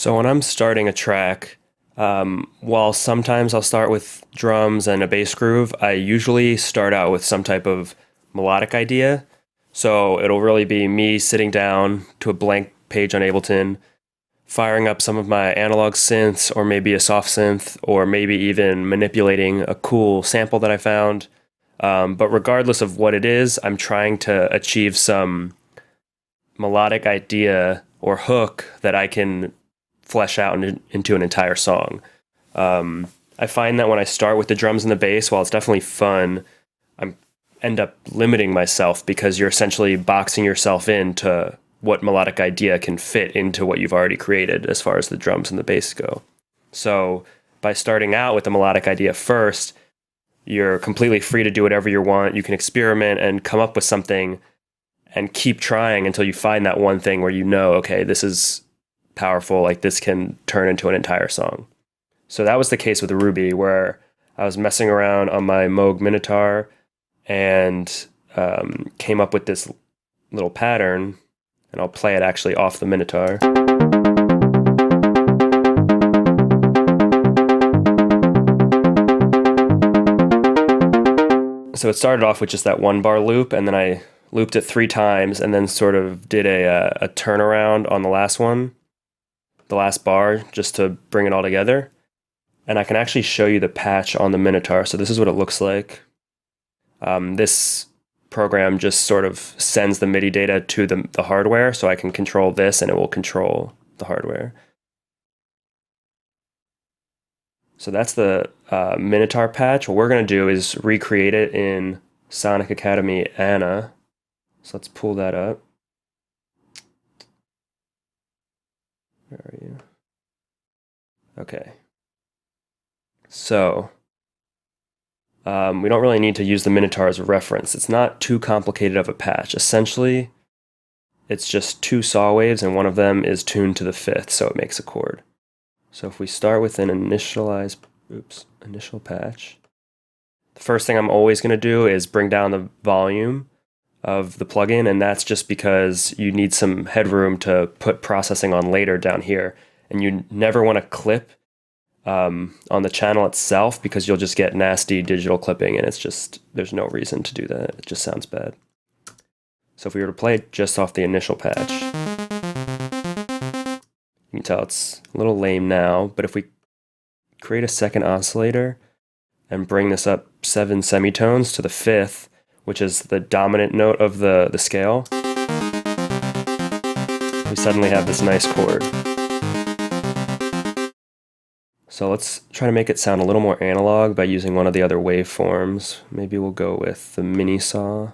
So when I'm starting a track, while sometimes I'll start with drums and a bass groove, I usually start out with some type of melodic idea. So it'll really be me sitting down to a blank page on Ableton, firing up some of my analog synths, or maybe a soft synth, or maybe even manipulating a cool sample that I found. But regardless of what it is, I'm trying to achieve some melodic idea or hook that I can flesh out into an entire song. I find that when I start with the drums and the bass, while it's definitely fun, I end up limiting myself because you're essentially boxing yourself into what melodic idea can fit into what you've already created as far as the drums and the bass go. So by starting out with the melodic idea first, you're completely free to do whatever you want. You can experiment and come up with something and keep trying until you find that one thing where you know, okay, this is powerful, like this can turn into an entire song. So that was the case with Ruby, where I was messing around on my Moog Minotaur and came up with this little pattern, and I'll play it actually off the Minotaur. So it started off with just that one bar loop, and then I looped it 3 times and then sort of did a turnaround on the last one, the last bar, just to bring it all together. And I can actually show you the patch on the Minotaur. So this is what it looks like. This program just sort of sends the MIDI data to the hardware, so I can control this and it will control the hardware. So that's the Minotaur patch. What we're going to do is recreate it in Sonic Academy Anna. So let's pull that up. Where are you? Okay. So we don't really need to use the Minotaur as a reference. It's not too complicated of a patch. Essentially, it's just 2 saw waves, and one of them is tuned to the 5th, so it makes a chord. So if we start with an initial patch, the first thing I'm always going to do is bring down the volume of the plugin, and that's just because you need some headroom to put processing on later down here. And you never want to clip on the channel itself, because you'll just get nasty digital clipping, and it's just, there's no reason to do that. It just sounds bad. So if we were to play it just off the initial patch, you can tell it's a little lame now, but if we create a second oscillator and bring this up 7 semitones to the 5th, which is the dominant note of the scale, we suddenly have this nice chord. So let's try to make it sound a little more analog by using one of the other waveforms. Maybe we'll go with the mini saw.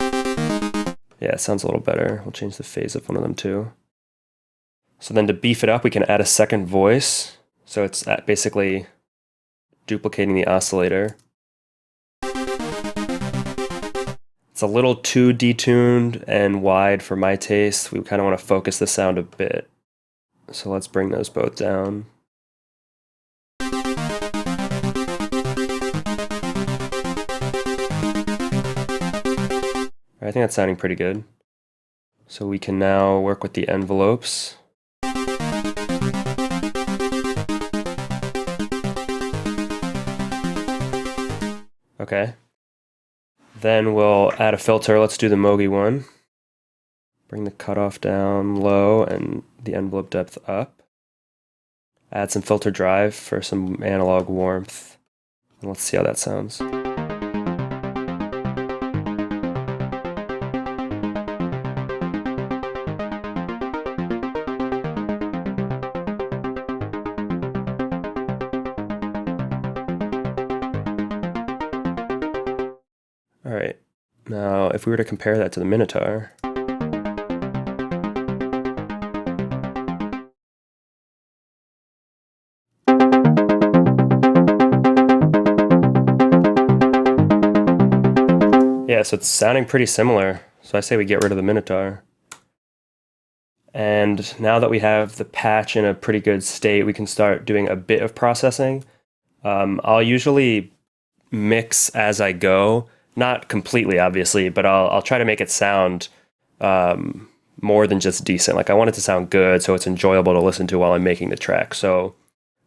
Yeah, it sounds a little better. We'll change the phase of one of them too. So then to beef it up, we can add a second voice. So it's basically duplicating the oscillator. It's a little too detuned and wide for my taste. We kind of want to focus the sound a bit. So let's bring those both down. I think that's sounding pretty good. So we can now work with the envelopes. Okay. Then we'll add a filter. Let's do the Mogi one. Bring the cutoff down low and the envelope depth up. Add some filter drive for some analog warmth. And let's see how that sounds. All right, now if we were to compare that to the Minotaur, yeah, so it's sounding pretty similar. So I say we get rid of the Minotaur. And now that we have the patch in a pretty good state, we can start doing a bit of processing. I'll usually mix as I go. Not completely, obviously, but I'll try to make it sound more than just decent. Like I want it to sound good so it's enjoyable to listen to while I'm making the track. So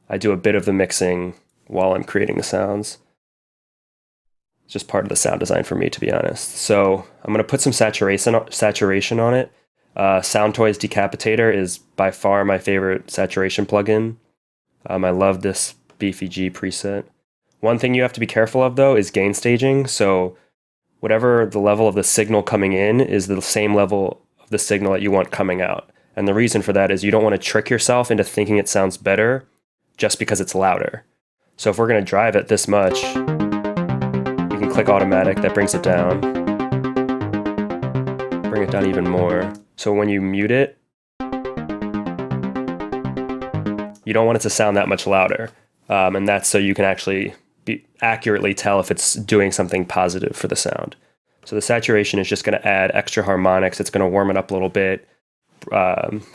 I do a bit of the mixing while I'm creating the sounds. It's just part of the sound design for me, to be honest. So I'm gonna put some saturation on it. Soundtoys Decapitator is by far my favorite saturation plugin. I love this Beefy G preset. One thing you have to be careful of though is gain staging. So whatever the level of the signal coming in is the same level of the signal that you want coming out. And the reason for that is you don't want to trick yourself into thinking it sounds better just because it's louder. So if we're going to drive it this much, you can click automatic, that brings it down. Bring it down even more. So when you mute it, you don't want it to sound that much louder. And that's so you can actually accurately tell if it's doing something positive for the sound. So the saturation is just going to add extra harmonics. It's going to warm it up a little bit.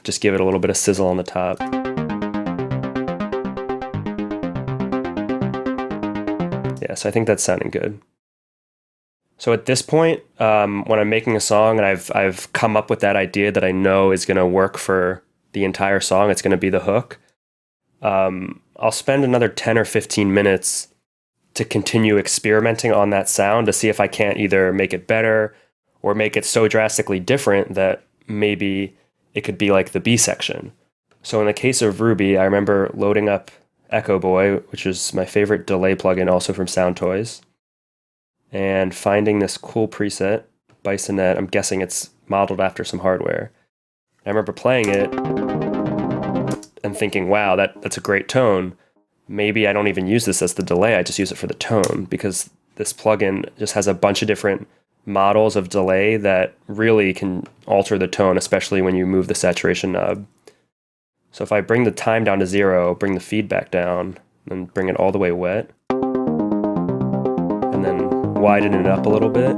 Just give it a little bit of sizzle on the top. Yeah, so I think that's sounding good. So at this point, when I'm making a song and I've come up with that idea that I know is going to work for the entire song, it's going to be the hook. I'll spend another 10 or 15 minutes to continue experimenting on that sound to see if I can't either make it better or make it so drastically different that maybe it could be like the B section. So in the case of Ruby, I remember loading up Echo Boy, which is my favorite delay plugin also from Soundtoys, and finding this cool preset, Bisonet. I'm guessing it's modeled after some hardware. I remember playing it and thinking, wow, that's a great tone. Maybe I don't even use this as the delay, I just use it for the tone, because this plugin just has a bunch of different models of delay that really can alter the tone, especially when you move the saturation knob. So if I bring the time down to 0, bring the feedback down, and bring it all the way wet, and then widen it up a little bit,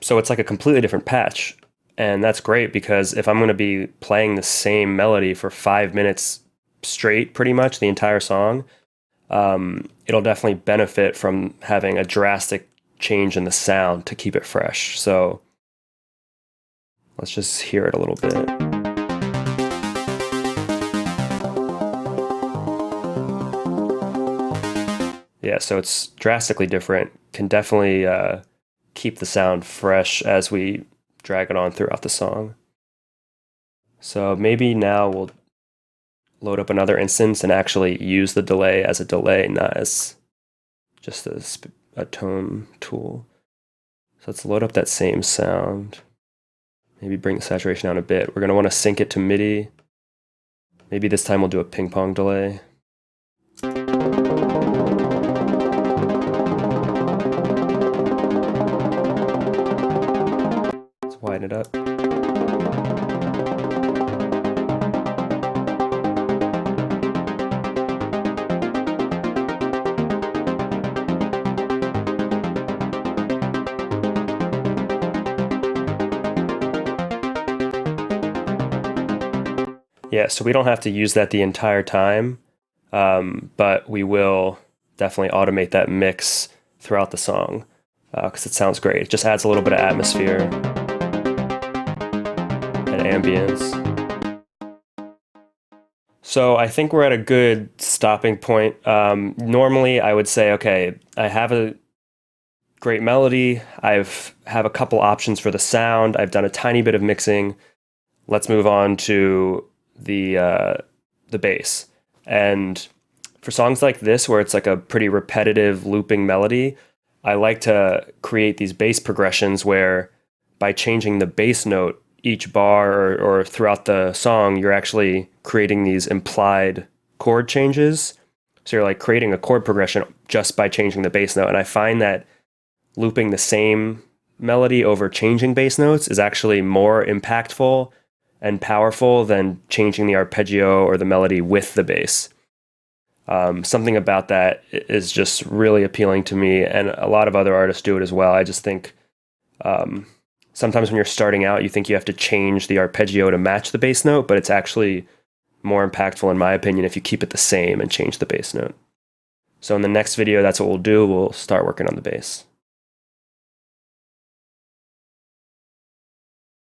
so it's like a completely different patch. And that's great because if I'm going to be playing the same melody for 5 minutes straight, pretty much the entire song, it'll definitely benefit from having a drastic change in the sound to keep it fresh. So let's just hear it a little bit. Yeah, so it's drastically different. Can definitely keep the sound fresh as we drag it on throughout the song. So maybe now we'll load up another instance and actually use the delay as a delay, not as just a tone tool. So let's load up that same sound. Maybe bring the saturation down a bit. We're going to want to sync it to MIDI. Maybe this time we'll do a ping pong delay. Widen it up. Yeah, so we don't have to use that the entire time, but we will definitely automate that mix throughout the song because it sounds great. It just adds a little bit of atmosphere and ambience. So I think we're at a good stopping point. Normally I would say, okay, I have a great melody. Have a couple options for the sound. I've done a tiny bit of mixing. Let's move on to the bass. And for songs like this, where it's like a pretty repetitive looping melody, I like to create these bass progressions where by changing the bass note each bar or throughout the song, you're actually creating these implied chord changes. So you're like creating a chord progression just by changing the bass note. And I find that looping the same melody over changing bass notes is actually more impactful and powerful than changing the arpeggio or the melody with the bass. Something about that is just really appealing to me, and a lot of other artists do it as well. I just think Sometimes when you're starting out, you think you have to change the arpeggio to match the bass note, but it's actually more impactful, in my opinion, if you keep it the same and change the bass note. So in the next video, that's what we'll do. We'll start working on the bass.